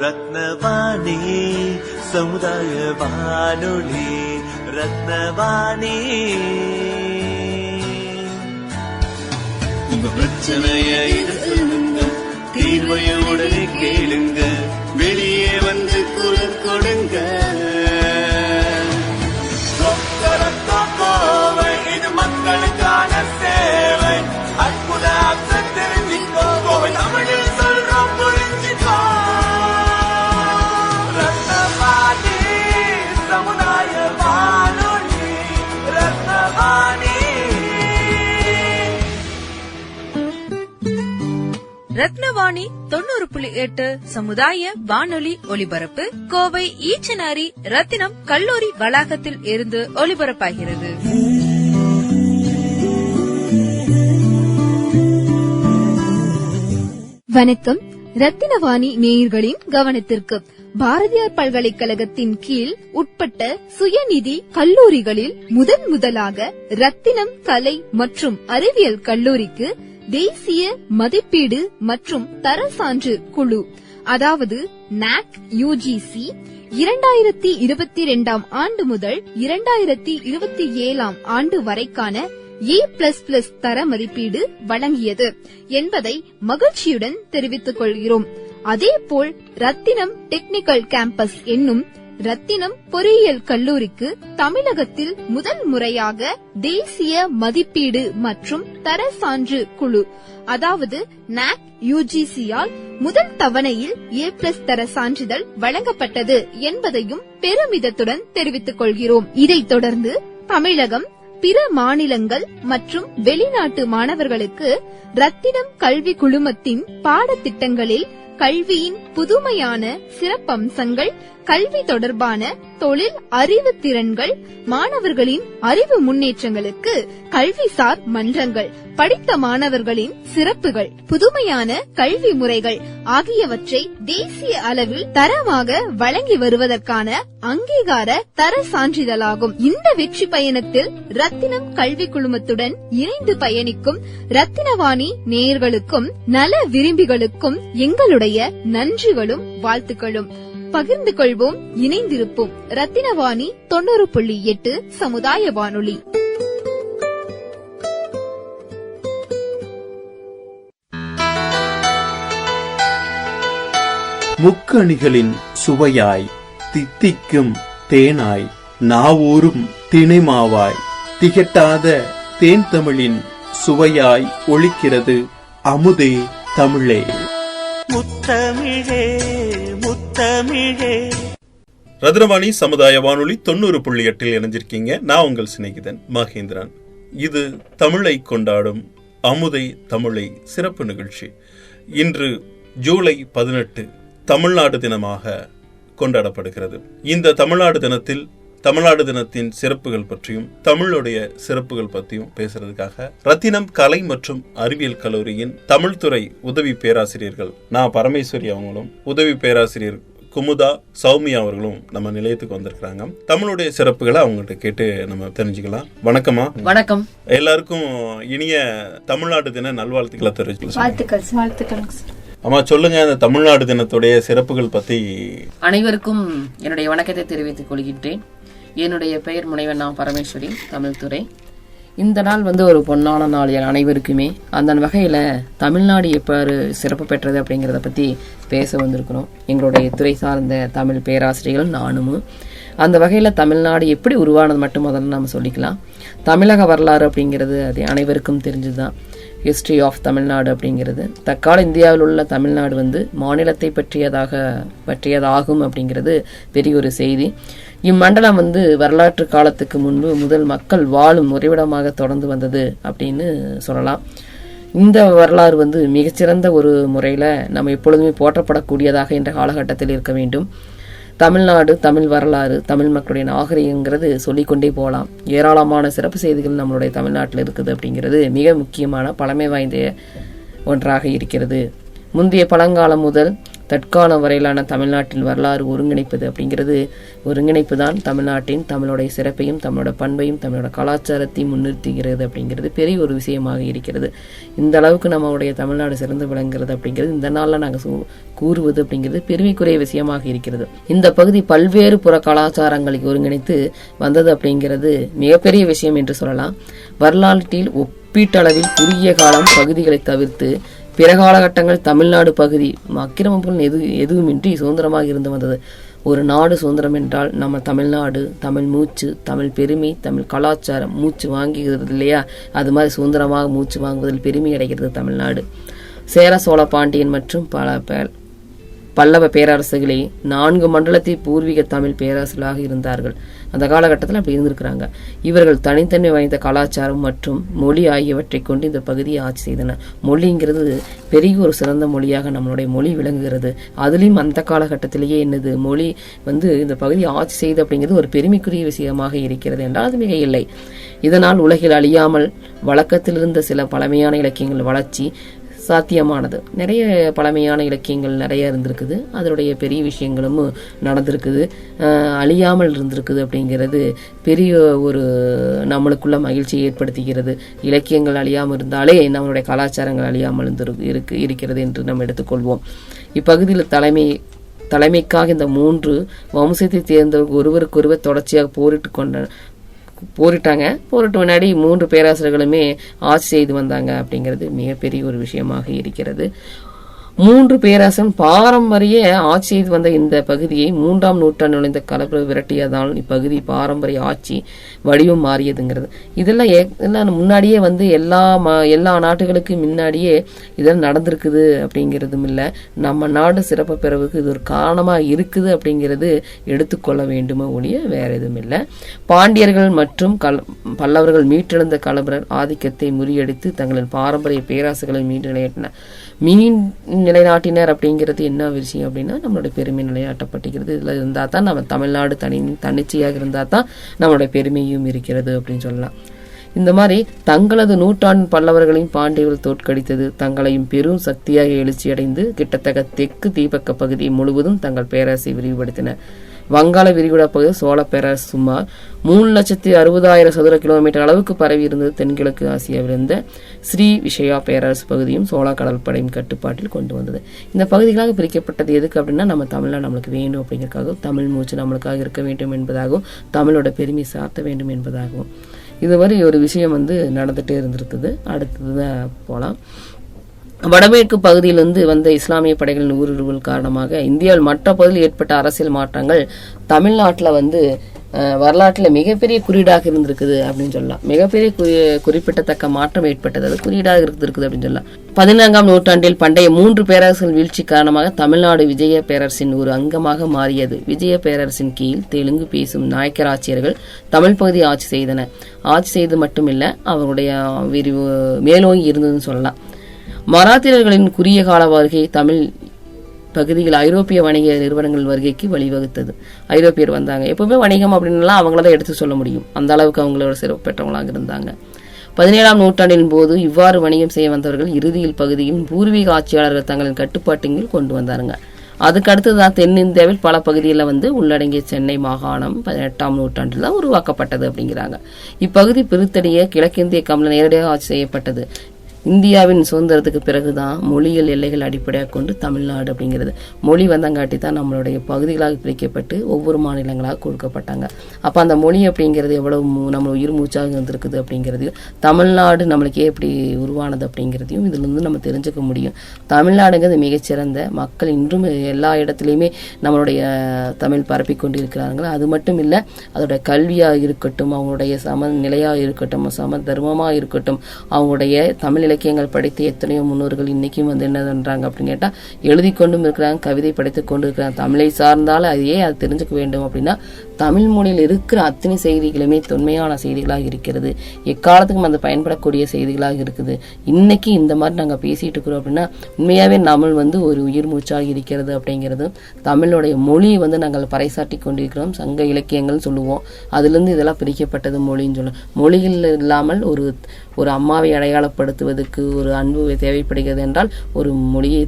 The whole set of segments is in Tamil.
ரத்னவாணி சமுதாய வானொலி. ரத்னவாணி உங்க பிரச்சனைய சொல்லுங்க, தீர்வைய உடனே கேளுங்க, வெளியே வந்து குரல் கொடுங்க. இது மக்களுக்கான சேவை. அற்புத தெரிஞ்சுக்கோ, தமிழில் சொல்றோம் புரிஞ்சுக்கோ. ரத்னவாணி சமுதாய வானொலி. ரத்னவாணி. ரத்னவாணி 90.8 சமுதாய வானொலி ஒலிபரப்பு கோவை ஈச்சனாரி ரத்தினம் கல்லூரி வளாகத்தில் இருந்து ஒலிபரப்பாகிறது. வணக்கம். ரத்தினவாணி நேயர்களின் கவனத்திற்கு பாரதியார் பல்கலைக்கழகத்தின் கீழ் உட்பட்ட சுயநிதி கல்லூரிகளில் முதலாக ரத்தினம் கலை மற்றும் அறிவியல் கல்லூரிக்கு தேசிய மதிப்பீடு மற்றும் தர சான்று குழு, அதாவது NAAC UGC 2022 ஆண்டு முதல் 2027 ஆண்டு வரைக்கான A++ தர மதிப்பீடு வழங்கியது என்பதை மகிழ்ச்சியுடன் தெரிவித்துக் கொள்கிறோம். அதேபோல் ரத்தினம் டெக்னிக்கல் கேம்பஸ் என்னும் ரத்தினம் பொறியியல் கல்லூரிக்கு தமிழகத்தில் முதல் முறையாக தேசிய மதிப்பீடு மற்றும் தர சான்று குழு, அதாவது NAAC UGC ஆல் முதல் தவணையில் A+ தர சான்றிதழ் வழங்கப்பட்டது என்பதையும் பெருமிதத்துடன் தெரிவித்துக் கொள்கிறோம். இதைத் தொடர்ந்து தமிழகம், பிற மாநிலங்கள் மற்றும் வெளிநாட்டு மாணவர்களுக்கு ரத்தினம் கல்வி குழுமத்தின் பாடத்திட்டங்களில் கல்வியின் புதுமையான சிறப்பம்சங்கள், கல்வி தொடர்பான தொழில் அறிவு திறன்கள், மாணவர்களின் அறிவு முன்னேற்றங்களுக்கு கல்விசார் மன்றங்கள், படித்த மாணவர்களின் சிறப்புகள், புதுமையான கல்வி முறைகள் ஆகியவற்றை தேசிய அளவில் தரமாக வழங்கி வருவதற்கான அங்கீகார தர சான்றிதழாகும். இந்த வெற்றி பயணத்தில் ரத்தினம் கல்வி குழுமத்துடன் இணைந்து பயணிக்கும் ரத்தினவாணி நேயர்களுக்கும் நல விரும்பிகளுக்கும் எங்களுடைய நன்றிகளும் வாழ்த்துக்களும். பகிர்ந்து கொள்வோம், இணைந்திருப்போம். ரத்தினவாணி 90.8 சமுதாய வானொலி. முக்கணிகளின் சுவையாய் தித்திக்கும் தேனாய் நாவூரும் திணைமாவாய் திகட்டாத தேன் தமிழின் சுவையாய் ஒலிக்கிறது அமுதே தமிழே. முத்தமிழே முத்தமிழே. ரத்னவாணி சமுதாய வானொலி 90.8 இணைஞ்சிருக்கீங்க. நான் உங்கள் சிநேகிதன் மகேந்திரன். இது தமிழை கொண்டாடும் அமுதை தமிழை சிறப்பு நிகழ்ச்சி. இன்று ஜூலை 18 தமிழ்நாடு தினமாக கொண்டாடப்படுகிறது. இந்த தமிழ்நாடு தினத்தில் தமிழ்நாடு தினத்தின் சிறப்புகள் பற்றியும் தமிழுடைய சிறப்புகள் பற்றியும் பேசுறதுக்காக ரத்தினம் கலை மற்றும் அறிவியல் கல்லூரியின் தமிழ்துறை உதவி பேராசிரியர்கள் நான் பரமேஸ்வரி அவங்களும் உதவி பேராசிரியர் குமுதா சௌமியா அவர்களும் நம்ம நிலையத்துக்கு வந்திருக்கிறாங்க. தமிழுடைய சிறப்புகளை அவங்கள்ட்ட கேட்டு நம்ம தெரிஞ்சுக்கலாம். வணக்கமா. வணக்கம். எல்லாருக்கும் இனிய தமிழ்நாடு தின நல்வாழ்த்துக்களை தெரிவிச்சுக்கலாம். ஆமா, சொல்லுங்க, இந்த தமிழ்நாடு தினத்துடைய சிறப்புகள் பத்தி. அனைவருக்கும் என்னுடைய வணக்கத்தை தெரிவித்துக் கொள்கின்றேன். என்னுடைய பெயர் முனைவர் நான் பரமேஸ்வரி, தமிழ்துறை. இந்த நாள் ஒரு பொன்னான நாள் அனைவருக்குமே. அந்த வகையில் தமிழ்நாடு எவ்வாறு சிறப்பு பெற்றது அப்படிங்கிறத பற்றி பேச வந்திருக்கிறோம். எங்களுடைய துறை சார்ந்த தமிழ் பேராசிரியர்கள் நானும். அந்த வகையில் தமிழ்நாடு எப்படி உருவானது மட்டும் முதல்ல நம்ம சொல்லிக்கலாம். தமிழக வரலாறு அப்படிங்கிறது அது அனைவருக்கும் தெரிஞ்சுதான். ஹிஸ்ட்ரி ஆஃப் தமிழ்நாடு அப்படிங்கிறது தற்கால இந்தியாவில் உள்ள தமிழ்நாடு மாநிலத்தை பற்றியதாகும் அப்படிங்கிறது பெரிய ஒரு செய்தி. இம்மண்டலம் வரலாற்று காலத்துக்கு முன்பு முதல் மக்கள் வாழும் உறைவிடமாக தொடர்ந்து வந்தது அப்படின்னு சொல்லலாம். இந்த வரலாறு மிகச்சிறந்த ஒரு முறையில் நம்ம எப்பொழுதுமே போற்றப்படக்கூடியதாக என்ற காலகட்டத்தில் இருக்க வேண்டும். தமிழ்நாடு, தமிழ் வரலாறு, தமிழ் மக்களுடைய நாகரிகங்கிறது சொல்லிக்கொண்டே போகலாம். ஏராளமான சிறப்பு செய்திகள் நம்மளுடைய தமிழ்நாட்டில் இருக்குது அப்படிங்கிறது மிக முக்கியமான பழமை வாய்ந்த ஒன்றாக இருக்கிறது. முந்தைய பழங்காலம் முதல் தற்காலம் வரையிலான தமிழ்நாட்டின் வரலாறு ஒருங்கிணைப்பு தான் தமிழ்நாட்டின் தமிழுடைய சிறப்பையும் தமிழோட பண்பையும் தமிழோட கலாச்சாரத்தையும் முன்னிறுத்துகிறது அப்படிங்கிறது பெரிய ஒரு விஷயமாக இருக்கிறது. இந்த அளவுக்கு நம்மளுடைய தமிழ்நாடு சிறந்து விளங்குகிறது அப்படிங்கிறது இந்த நாளில் நாங்கள் கூறுவது அப்படிங்கிறது பெருமைக்குரிய விஷயமாக இருக்கிறது. இந்த பகுதி பல்வேறு புற கலாச்சாரங்களை ஒருங்கிணைத்து வந்தது அப்படிங்கிறது மிகப்பெரிய விஷயம் என்று சொல்லலாம். வரலாற்றில் ஒப்பீட்டளவில் குறுகிய காலம் பகுதிகளை தவிர்த்து பிற காலகட்டங்கள் தமிழ்நாடு பகுதி அக்கிரமங்கள் எதுவுமின்றி சுதந்திரமாக இருந்து வந்தது. ஒரு நாடு சுதந்திரம் என்றால் நம்ம தமிழ்நாடு, தமிழ் மூச்சு, தமிழ் பெருமை, தமிழ் கலாச்சாரம் மூச்சு வாங்குகிறது இல்லையா? அது மாதிரி சுதந்திரமாக மூச்சு வாங்குவதில் பெருமை அடைகிறது தமிழ்நாடு. சேர சோழ பாண்டியன் மற்றும் பல்லவ பேரரசுகளே 4 மண்டலத்தில் பூர்வீக தமிழ் பேரரசுகளாக இருந்தார்கள். அந்த காலகட்டத்தில் அப்படி இருந்திருக்கிறாங்க. இவர்கள் தனித்தன்மை வாய்ந்த கலாச்சாரம் மற்றும் மொழி ஆகியவற்றை கொண்டு இந்த பகுதியை ஆட்சி செய்தனர். மொழிங்கிறது பெரிய ஒரு சிறந்த மொழியாக நம்மளுடைய மொழி விளங்குகிறது. அதுலேயும் அந்த காலகட்டத்திலேயே என்னது மொழி இந்த பகுதியை ஆட்சி செய்து அப்படிங்கிறது ஒரு பெருமைக்குரிய விஷயமாக இருக்கிறது என்றால் அது மிக இல்லை. இதனால் உலகில் அழியாமல் வழக்கத்தில் இருந்த சில பழமையான இலக்கியங்கள் வளர்ச்சி சாத்தியமானது. நிறைய பழமையான இலக்கியங்கள் நிறைய இருந்திருக்குது, அதனுடைய பெரிய விஷயங்களும் நடந்திருக்குது, அழியாமல் இருந்திருக்குது அப்படிங்கிறது பெரிய ஒரு நம்மளுக்குள்ள மகிழ்ச்சியை ஏற்படுத்துகிறது. இலக்கியங்கள் அழியாமல் இருந்தாலே நம்மளுடைய கலாச்சாரங்கள் அழியாமல் இருக்கிறது என்று நம்ம எடுத்துக்கொள்வோம். இப்பகுதியில் தலைமைக்காக இந்த 3 வம்சத்தை தேர்ந்தவர்கள் ஒருவருக்கொருவர் தொடர்ச்சியாக போரிட்டு முன்னாடி 3 பேராசிரியர்களுமே ஆட்சி செய்து வந்தாங்க அப்படிங்கிறது மிகப்பெரிய ஒரு விஷயமாக இருக்கிறது. 3 பேராசன் பாரம்பரிய ஆட்சி செய்து வந்த இந்த பகுதியை 3ஆம் நூற்றாண்டு நுழைந்த கலப்புரை விரட்டியதால் இப்பகுதி பாரம்பரிய ஆட்சி வடிவம் மாறியதுங்கிறது. இதெல்லாம் முன்னாடியே எல்லா நாட்டுகளுக்கு முன்னாடியே இதெல்லாம் நடந்திருக்குது அப்படிங்கிறதும் இல்லை. நம்ம நாடு சிறப்பு பெறவுக்கு இது ஒரு காரணமாக இருக்குது அப்படிங்கிறது எடுத்துக்கொள்ள வேண்டுமோ ஒழிய வேற எதுவும் இல்லை. பாண்டியர்கள் மற்றும் பல்லவர்கள் மீட்டெழுந்த கலவரர் ஆதிக்கத்தை முறியடித்து தங்களின் பாரம்பரிய பேராசுகளை நிலைநாட்டினர் அப்படிங்கிறது என்ன விஷயம் அப்படின்னா நம்மளுடைய பெருமை நிலைநாட்டப்பட்டிருக்கிறது. இதுல இருந்தா தான் நம்ம தமிழ்நாடு தன்னிச்சையாக இருந்தா தான் நம்மளுடைய பெருமையும் இருக்கிறது அப்படின்னு சொல்லலாம். இந்த மாதிரி தங்களது நூற்றாண்டு பல்லவர்களையும் பாண்டியர்கள் தோற்கடித்தது தங்களையும் பெரும் சக்தியாக எழுச்சியடைந்து கிட்டத்தட்ட தெற்கு தீபக்க பகுதி முழுவதும் தங்கள் பேரரசை விரிவுபடுத்தினர். வங்காள விரிகுடா பகுதி சோழ பேரரசு சுமார் 3,60,000 சதுர கிலோமீட்டர் அளவுக்கு பரவி இருந்தது. தென்கிழக்கு ஆசியாவில் இருந்த ஸ்ரீ விஷயா பேரரசு பகுதியும் சோழ கடற்படையின் கட்டுப்பாட்டில் கொண்டு வந்தது. இந்த பகுதிகளாக பிரிக்கப்பட்டது எதுக்கு அப்படின்னா நம்ம தமிழ்நாடு நம்மளுக்கு வேணும் அப்படிங்கிறதுக்காகவும் தமிழ் மூச்சு நம்மளுக்காக இருக்க வேண்டும் என்பதாகவும் தமிழோட பெருமை சாத்த வேண்டும் என்பதாகவும் இது மாதிரி ஒரு விஷயம் நடந்துட்டே இருந்திருக்குது. அடுத்ததுதான் போலாம். வடமேற்கு பகுதியிலிருந்து வந்த இஸ்லாமிய படைகளின் ஊடுருவல் காரணமாக இந்தியாவில் மற்ற பகுதியில் ஏற்பட்ட அரசியல் மாற்றங்கள் தமிழ்நாட்டில் வரலாற்றில் மிகப்பெரிய குறியீடாக இருந்திருக்குது அப்படின்னு சொல்லலாம். மிகப்பெரிய குறிப்பிடத்தக்க மாற்றம் ஏற்பட்டது, அது குறியீடாக இருந்திருக்குது அப்படின்னு சொல்லலாம். 14ஆம் நூற்றாண்டில் பண்டைய 3 பேரரசுகள் வீழ்ச்சி காரணமாக தமிழ்நாடு விஜய பேரரசின் ஒரு அங்கமாக மாறியது. விஜய பேரரசின் கீழ் தெலுங்கு பேசும் நாயக்கர் ஆட்சியர்கள் தமிழ் பகுதியை ஆட்சி செய்தனர். ஆட்சி செய்து மட்டுமில்லை, அவருடைய விரிவு மேலோங்கி இருந்ததுன்னு சொல்லலாம். மராத்தியர்களின் குறுகிய கால வருகை தமிழ் பகுதியில் ஐரோப்பிய வணிக நிறுவனங்கள் வருகைக்கு வழிவகுத்தது. ஐரோப்பியர் வந்தாங்க. எப்பவுமே வணிகம் அப்படின்லாம் அவங்களதான் எடுத்து சொல்ல முடியும். அந்த அளவுக்கு அவங்களோட சிறப்பு பெற்றவங்களாக இருந்தாங்க. 17ஆம் நூற்றாண்டின் போது இவ்வாறு வணிகம் செய்ய வந்தவர்கள் இறுதியில் பகுதியில் பூர்வீக ஆட்சியாளர்கள் தங்களின் கட்டுப்பாட்டில் கொண்டு வந்தாருங்க. அதுக்கு அடுத்ததான் தென்னிந்தியாவில் பல பகுதியில் உள்ளடங்கிய சென்னை மாகாணம் 18ஆம் நூற்றாண்டில் தான் உருவாக்கப்பட்டது அப்படிங்கிறாங்க. இப்பகுதி பிரித்தடைய கிழக்கிந்திய கம்பள நேரடியாக ஆட்சி செய்யப்பட்டது. இந்தியாவின் சுதந்திரத்துக்கு பிறகுதான் மொழியியல் எல்லைகள் அடிப்படையாக கொண்டு தமிழ்நாடு அப்படிங்கிறது மொழி வந்தங்காட்டி தான் நம்மளுடைய பகுதிகளாக பிரிக்கப்பட்டு ஒவ்வொரு மாநிலங்களாக கொடுக்கப்பட்டாங்க. அப்போ அந்த மொழி அப்படிங்கிறது எவ்வளவு நம்ம உயிர் மூச்சாக இருந்திருக்குது அப்படிங்கிறதையும் தமிழ்நாடு நம்மளுக்கே எப்படி உருவானது அப்படிங்கிறதையும் இதிலிருந்து நம்ம தெரிஞ்சுக்க முடியும். தமிழ்நாடுங்கிறது மிகச்சிறந்த மக்கள் இன்றும் எல்லா இடத்துலையுமே நம்மளுடைய தமிழ் பரப்பி கொண்டு இருக்கிறாங்க. அது மட்டும் இல்லை, அதோட கல்வியாக இருக்கட்டும், அவங்களுடைய சம நிலையாக இருக்கட்டும், சம தர்மமாக இருக்கட்டும், அவங்களுடைய தமிழ் இலக்கியங்கள் படித்து எத்தனையோ முன்னோர்கள் இன்னைக்கும் என்ன பண்றாங்க அப்படின்னு கேட்டா எழுதி கொண்டும் இருக்கிறாங்க, கவிதை படித்துக் கொண்டு இருக்கிறாங்க. தமிழை சார்ந்தாலும் அதையே அது தெரிஞ்சுக்க வேண்டும் அப்படின்னா தமிழ் மொழியில் இருக்கிற அத்தனை செய்திகளுமே தொன்மையான செய்திகளாக இருக்கிறது, எக்காலத்துக்கும் அந்த பயன்படக்கூடிய செய்திகளாக இருக்குது. இன்னைக்கு இந்த மாதிரி நாங்கள் பேசிட்டு இருக்கிறோம் அப்படின்னா உண்மையாகவே தமிழ் ஒரு உயிர் மூச்சாக இருக்கிறது அப்படிங்கிறது. தமிழுடைய மொழியை நாங்கள் பறைசாட்டி கொண்டிருக்கிறோம். சங்க இலக்கியங்கள் சொல்லுவோம், அதுலேருந்து இதெல்லாம் பிரிக்கப்பட்டது மொழின்னு சொல்லுவோம். மொழிகள் இல்லாமல் ஒரு அம்மாவை அடையாளப்படுத்துவதற்கு ஒரு அன்பு தேவைப்படுகிறது என்றால் ஒரு மொழியை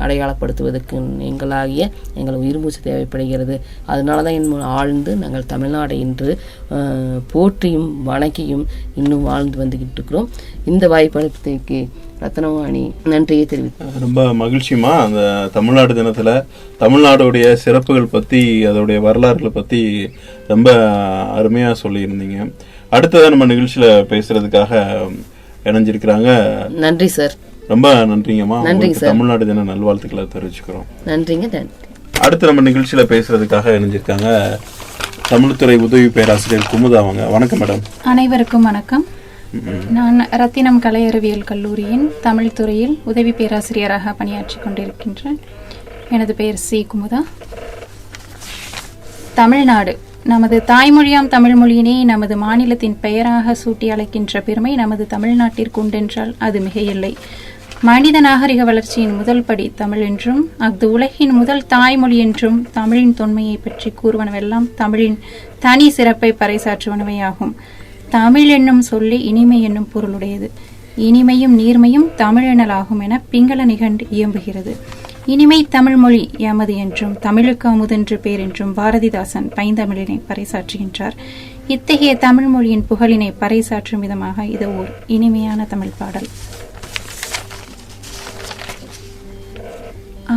அடையாளப்படுத்துவதற்கு எங்கள் உயிர் மூச்சு தேவைப்படுகிறது. அதனால தான் ஆழ்ந்து நாங்கள் தமிழ்நாடை இன்று போற்றியும் வணக்கியும் இன்னும் வாழ்ந்து வந்துகிட்டு இருக்கிறோம். இந்த வாய்ப்பளித்ததற்கு ரத்னவாணி நன்றியை தெரிவித்தோம். ரொம்ப மகிழ்ச்சியுமா அந்த தமிழ்நாடு தினத்துல தமிழ்நாடுடைய சிறப்புகள் பத்தி அதோடைய வரலாறுகளை பத்தி ரொம்ப அருமையா சொல்லியிருந்தீங்க. அடுத்ததான் நம்ம நிகழ்ச்சியில பேசுறதுக்காக இணைஞ்சிருக்கிறாங்க. நன்றி சார். ரொம்ப நன்றிங்கம்மா. தமிழ்நாடு தின நல்வாழ்த்துக்களை தெரிவிச்சுக்கிறோம். நன்றிங்க. நன்றி. அடுத்து நம்ம நிகழ்ச்சியில பேசுறதுக்காக இணைஞ்சிருக்காங்க தமிழ்துறை உதவி பேராசிரியர் குமுதா அவங்க. வணக்கம் மேடம். அனைவருக்கும் வணக்கம். நான் ரத்தினம் கலை அறிவியல் கல்லூரியின் தமிழ் துறையில் உதவி பேராசிரியராக பணியாற்றி கொண்டிருக்கின்றேன். எனது பெயர் சி குமுதா. தமிழ்நாடு நமது தாய்மொழியாம் தமிழ் மொழியினை நமது மாநிலத்தின் பெயராக சூட்டி அழைக்கின்ற பெருமை நமது தமிழ்நாட்டிற்கு உண்டென்றால் அது மிகையில்லை. மனித நாகரிக வளர்ச்சியின் முதல் படி தமிழ் என்றும் அஃது உலகின் முதல் தாய்மொழி என்றும் தமிழின் தொன்மையை பற்றி கூறுவனவெல்லாம் தமிழின் தனி சிறப்பை பறைசாற்றுவனவையாகும். தமிழ் என்னும் சொல்லி இனிமை என்னும் பொருளுடையது. இனிமையும் நீர்மையும் தமிழெனலாகும் என பிங்கள நிகண்டு இயம்புகிறது. இனிமை தமிழ் மொழி எமது என்றும் தமிழுக்கு அமுதென்று பேர் என்றும் பாரதிதாசன் பைந்தமிழினை பறைசாற்றுகின்றார். இத்தகைய தமிழ் மொழியின் புகழினை பறைசாற்றும் விதமாக இது ஓர் இனிமையான தமிழ் பாடல்.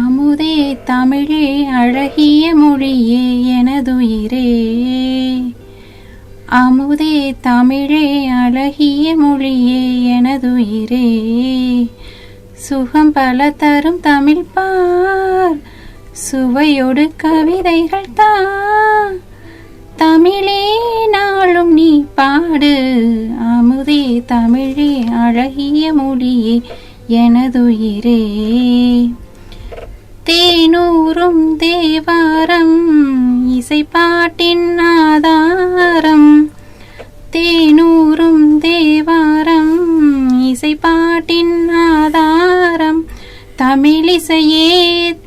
அமுதே தமிழே அழகிய மொழியே எனதுயிரே, அமுதே தமிழே அழகிய மொழியே எனதுயிரே, சுகம் பல தரும் தமிழ் பார் சுவையோடு கவிதைகள் தா, தமிழே நாளும் நீ பாடு, அமுதே தமிழே அழகிய மொழியே எனதுயிரே. தேனூரும் தேவாரம் இசைப்பாட்டின் ஆதாரம், தேனூரும் தேவாரம் இசைப்பாட்டின் ஆதாரம், தமிழிசையே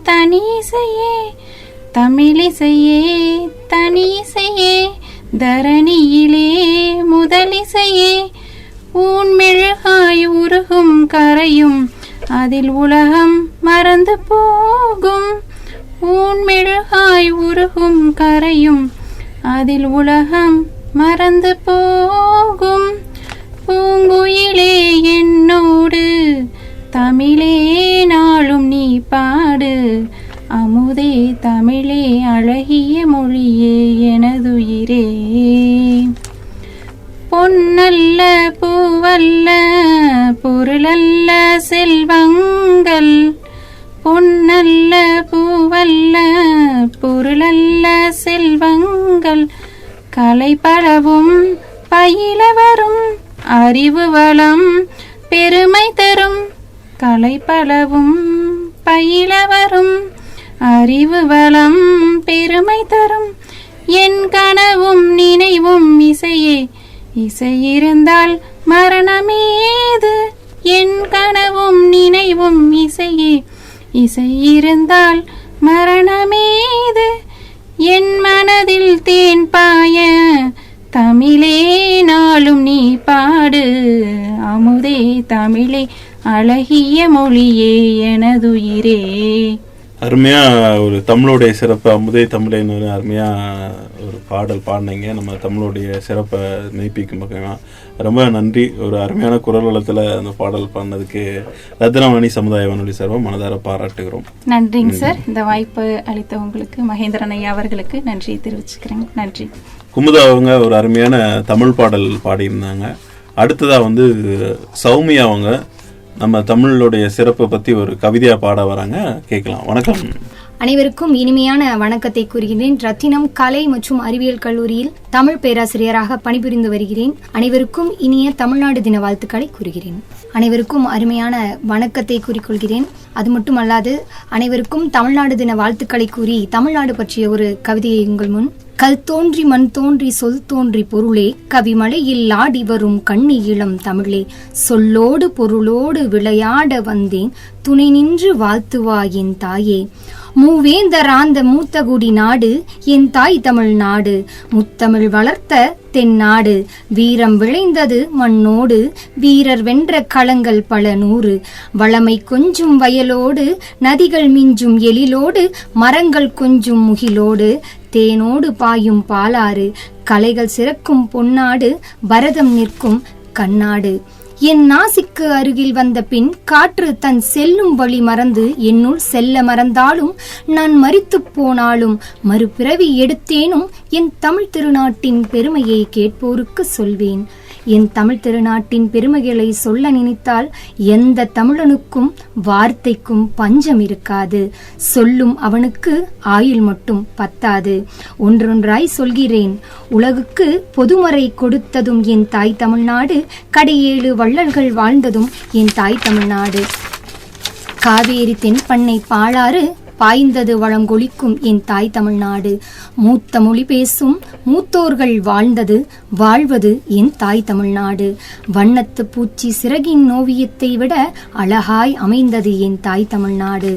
தனிசையே, தமிழிசையே தனிசையே, தரணியிலே முதலிசையே, ஊன்மெழுகாய் உருகும் கரையும் அதில் உலகம் மறந்து போகும், ஊன்மெழுகாய் உருகும் கரையும் அதில் உலகம் மறந்து போகும், பூங்குயிலே என்னோடு தமிழே நாளும் நீ பாடு, அமுதே தமிழே அழகிய மொழியே எனதுயிரே. பொன்னல்ல பூவல்ல பொருளல்ல செல்வங்கள், பொன்னல்ல பூவல்ல பொருளல்ல செல்வங்கள், கலை பலவும் பயில வரும் அறிவு வளம் பெருமை தரும், கலை பலவும் பயில வரும் அறிவு வளம் பெருமை தரும், என் கனவும் நினைவும் இசையே, இசையிருந்தால் மரணமேது, என் கனவும் நினைவும் இசையே, இசையிருந்தால் மரணமேது, என் மனதில் தேன் பாய தமிழே நாளும் நீ பாடு, அமுதே தமிழே அழகிய மொழியே எனதுயிரே. அருமையா ஒரு தமிழுடைய சிறப்பு அமுதே தமிழேன்னு அருமையா ஒரு பாடல் பாடினீங்க. நம்ம தமிழுடைய சிறப்பை மெய்ப்பிக்கும் பக்கமா ரொம்ப நன்றி. ஒரு அருமையான குரல் வளத்துல அந்த பாடல் பாடினதுக்கு ரத்னவாணி சமுதாய வானொலி சார்பாக மனதார பாராட்டுகிறோம். நன்றிங்க சார். இந்த வாய்ப்பு அளித்த உங்களுக்கு மகேந்திரன் ஐயா அவர்களுக்கு நன்றியை தெரிவிச்சுக்கிறேன். நன்றி. குமுதா அவங்க ஒரு அருமையான தமிழ் பாடல் பாடியிருந்தாங்க. அடுத்ததா சௌமியா அவங்க நம்ம தமிழுடைய சிறப்பை பத்தி ஒரு கவிதையா பாட வராங்க. கேட்கலாம். வணக்கம். அனைவருக்கும் இனிமையான வணக்கத்தை கூறுகிறேன். ரத்தினம் கலை மற்றும் அறிவியல் கல்லூரியில் தமிழ் பேராசிரியராக பணிபுரிந்து வருகிறேன். அனைவருக்கும் இனிய தமிழ்நாடு தின வாழ்த்துக்களை கூறுகிறேன். அனைவருக்கும் அருமையான வணக்கத்தை கூறிக்கொள்கிறேன். அது மட்டுமல்லாது அனைவருக்கும் தமிழ்நாடு தின வாழ்த்துக்களை கூறி தமிழ்நாடு பற்றிய ஒரு கவிதையை உங்கள் முன் கல் தோன்றி மண் தோன்றி சொல் தோன்றி பொருளே கவிமலையில் ஆடி வரும் கண்ணி இளம் தமிழே சொல்லோடு பொருளோடு விளையாட வந்தேன் துணை நின்று வாழ்த்துவாயின் தாயே. மூவேந்தர் ஆந்த மூத்தகுடி நாடு என் தாய் தமிழ் நாடு, முத்தமிழ் வளர்த்த தென்னாடு, வீரம் விளைந்தது மண்ணோடு, வீரர் வென்ற களங்கள் பல நூறு, வளமை கொஞ்சும் வயலோடு, நதிகள் மிஞ்சும் எழிலோடு, மரங்கள் கொஞ்சும் முகிலோடு, தேனோடு பாயும் பாலாறு, கலைகள் சிறக்கும் பொன்னாடு, பரதம் நிற்கும் கண்ணாடு. என் நாசிக்கு அருகில் வந்த பின் காற்று தன் செல்லும் வழி மறந்து என்னுள் செல்ல மறந்தாலும், நான் மரித்துப் போனாலும் மறுபிறவி எடுத்தேனும் என் தமிழ் திருநாட்டின் பெருமையை கேட்போருக்கு சொல்வேன். என் தமிழ் திருநாட்டின் பெருமைகளை சொல்ல நினைத்தால் எந்த தமிழனுக்கும் வார்த்தைக்கும் பஞ்சம் இருக்காது. சொல்லும் அவனுக்கு ஆயுள் மட்டும் பத்தாது. ஒன்றொன்றாய் சொல்கிறேன். உலகுக்கு பொதுமறை கொடுத்ததும் என் தாய் தமிழ்நாடு, கடையேழு வள்ளல்கள் வாழ்ந்ததும் என் தாய் தமிழ்நாடு. காவேரி தென்பண்ணை பாலாறு பாய்ந்தது வளங்கொழிக்கும் என் தாய் தமிழ்நாடு. மூத்த மொழி பேசும் மூத்தோர்கள் வாழ்ந்தது வாழ்வது என் தாய் தமிழ்நாடு. வண்ணத்து பூச்சி சிறகின் ஓவியத்தை விட அழகாய் அமைந்தது என் தாய் தமிழ்நாடு.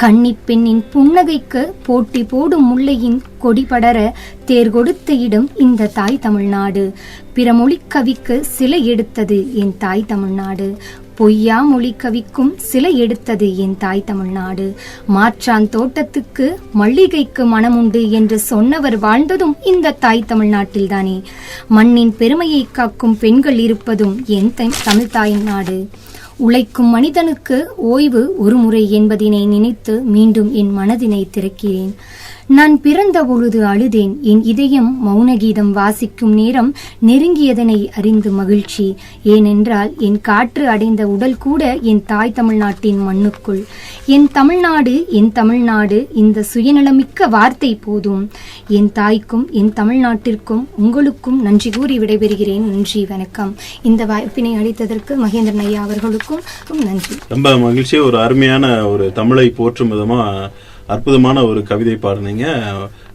கன்னி பெண்ணின் புன்னகைக்கு போட்டி போடும் முல்லையின் கொடிபடர தேர் கொடுத்த இடம் இந்த தாய் தமிழ்நாடு. பிற மொழி கவிக்கு சிலை எடுத்தது என் தாய் தமிழ்நாடு. பொய்யா மொழி கவிக்கும் சிலை எடுத்தது என் தாய் தமிழ்நாடு. மாற்றான் தோட்டத்துக்கு மல்லிகைக்கு மனமுண்டு என்று சொன்னவர் வாழ்ந்ததும் இந்த தாய் தமிழ்நாட்டில்தானே. மண்ணின் பெருமையை காக்கும் பெண்கள் இருப்பதும் என் தமிழ் தாய் நாடு. உழைக்கும் மனிதனுக்கு ஓய்வு ஒரு முறை என்பதினை நினைத்து மீண்டும் என் மனதினை திறக்கிறேன். நான் பிறந்த பொழுது அழுதேன். என் இதயம் மௌனகீதம் வாசிக்கும் நேரம் நெருங்கியதனை அறிந்து மகிழ்ச்சி. ஏனென்றால் என் காற்று அடைந்த உடல் கூட என் தாய் தமிழ்நாட்டின் மண்ணுக்குள். என் தமிழ்நாடு என் தமிழ்நாடு, இந்த சுயநலமிக்க வார்த்தை போதும். என் தாய்க்கும் என் தமிழ்நாட்டிற்கும் உங்களுக்கும் நன்றி கூறி விடைபெறுகிறேன். நன்றி, வணக்கம். இந்த வாய்ப்பினை அளித்ததற்கு மகேந்திரன் ஐயா அவர்களுக்கும் நன்றி. ரொம்ப மகிழ்ச்சி. ஒரு அருமையான ஒரு தமிழை போற்றும் விதமா அற்புதமான ஒரு கவிதை பாடுனீங்க.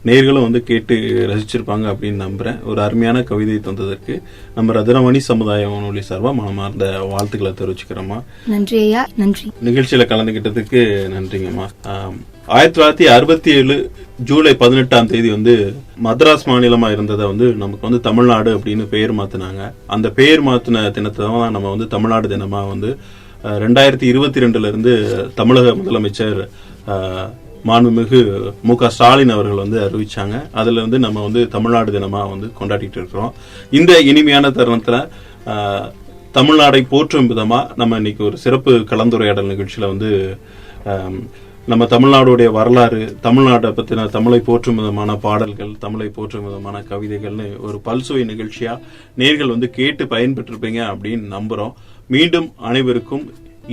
நேர்களும் கேட்டு ரசிச்சிருப்பாங்க அப்படின்னு நம்புறேன். ஒரு அருமையான கவிதை தந்ததற்கு நம்ம ரத்னவாணி சமுதாய வானொலி சார்பா மனமார்ந்த வாழ்த்துக்களை தெரிவிச்சுக்கிறோமா. நன்றி ஐயா, நன்றி. நிகழ்ச்சியில கலந்துகிட்டதுக்கு நன்றிங்கம்மா. 1967 ஜூலை 18 மദ്രാஸ் மாநிலமா இருந்ததை நமக்கு தமிழ்நாடு அப்படின்னு பெயர் மாத்தினாங்க. அந்த பெயர் மாத்தின தினத்தை தான் நம்ம தமிழ்நாடு தினமா 2022 இருந்து தமிழக முதலமைச்சர் மாண்புமிகு மு.க. ஸ்டாலின் அவர்கள் அறிவிச்சாங்க. அதுல நம்ம தமிழ்நாடு தினமா கொண்டாடிட்டு இருக்கிறோம். இந்த இனிமையான தருணத்துல தமிழ்நாடை போற்றும் விதமா நம்ம இன்னைக்கு ஒரு சிறப்பு கலந்துரையாடல் நிகழ்ச்சியில நம்ம தமிழ்நாடுடைய வரலாறு, தமிழ்நாட்டை பத்தின தமிழை போற்றும் விதமான பாடல்கள், தமிழை போற்றும் விதமான கவிதைகள்னு ஒரு பல்சுவை நிகழ்ச்சியா நேர்கள் கேட்டு பயன்பெற்றிருப்பீங்க அப்படின்னு நம்புறோம். மீண்டும் அனைவருக்கும்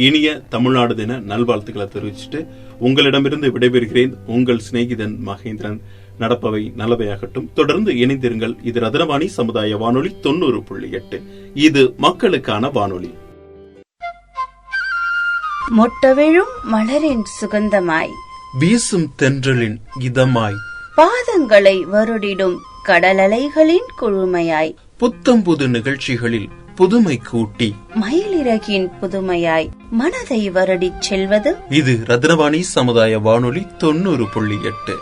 இனிய தமிழ்நாடு தின நல்வாழ்த்துக்களை தெரிவிச்சுட்டு உங்களிடமிருந்து விடைபெறுகிறேன். உங்கள் சிநேகிதன் மகேந்திரன். நடப்பவை நல்லவையாகட்டும். தொடர்ந்து இணைந்திருங்கள். இது ரத்னவாணி சமுதாய வானொலி 90.8. இது மக்களுக்கான வானொலி. மொட்டவிழும் மலரின் சுகந்தமாய், வீசும் தென்றலின் இதமாய், பாதங்களை வருடிடும் கடலலைகளின் குழுமையாய், புத்தம்புது நிகழ்ச்சிகளில் புதுமை கூட்டி, மயிலிறகின் புதுமையாய் மனதை வருடிச் செல்வது இது ரத்னவாணி சமுதாய வானொலி 90.8.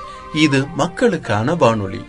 இது மக்களுக்கான வானொலி.